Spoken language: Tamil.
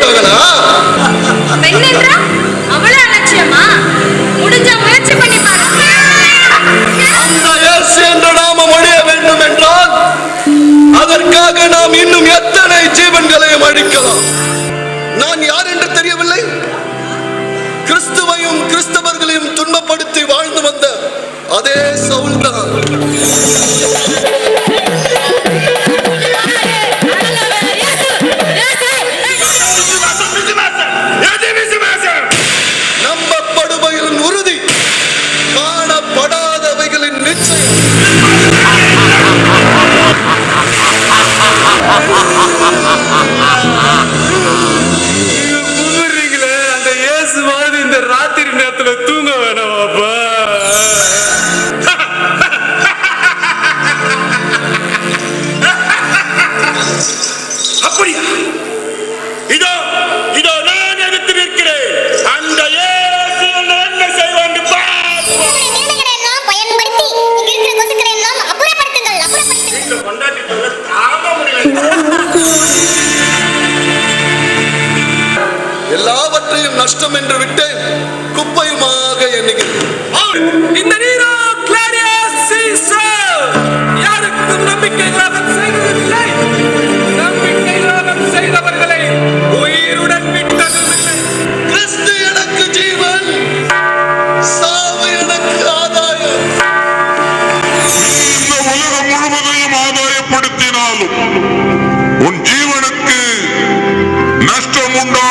இருக்காங்களா? பெண் என்றா அவ்வளவு அலட்சியமா? முடிஞ்ச முயற்சி பண்ணி பாருங்க. அந்த இயேசு என்ற நாமம் ஒழிய வேண்டும் என்றால் அதற்காக நாம் இன்னும் எத்தனை ஜீவன்களையும் அழிக்கலாம். நான் யார் என்று தெரியவில்லை. கிறிஸ்துவையும் கிறிஸ்தவர்களையும் துன்பப்படுத்தி வாழ்ந்து வந்த அதே சவுல் தான். நம்பப்படுவைகளின் உறுதி, காணப்படாதவைகளின் நிச்சயம். அந்த இயேசுவாது இந்த ராத்திரி நேரத்துல தூங்க வேணாமாப்பா? அப்படியா? இதோ இதோ நான் எடுத்து நிற்கிறேன். அந்த இயேசு என்ன செய்வான் எல்லாவற்றையும் நஷ்டம் என்று விட்டு குப்பையுமாக எண்ணுகிறேன். இந்த நீரோ கிளாரியாஸ் சீசர் யாருக்கும் நம்பிக்கை துரோகம் செய்ததில்லை. நம்பிக்கை துரோகம் செய்தவர்களை உயிருடன் விட்டதில்லை. கிறிஸ்து எனக்கு ஜீவன், சாவு எனக்கு ஆதாயம். இந்த உலகம் முழுவதையும் ஆதாயப்படுத்தினாலும் உன் ஜீவனுக்கு நஷ்டம் உண்டா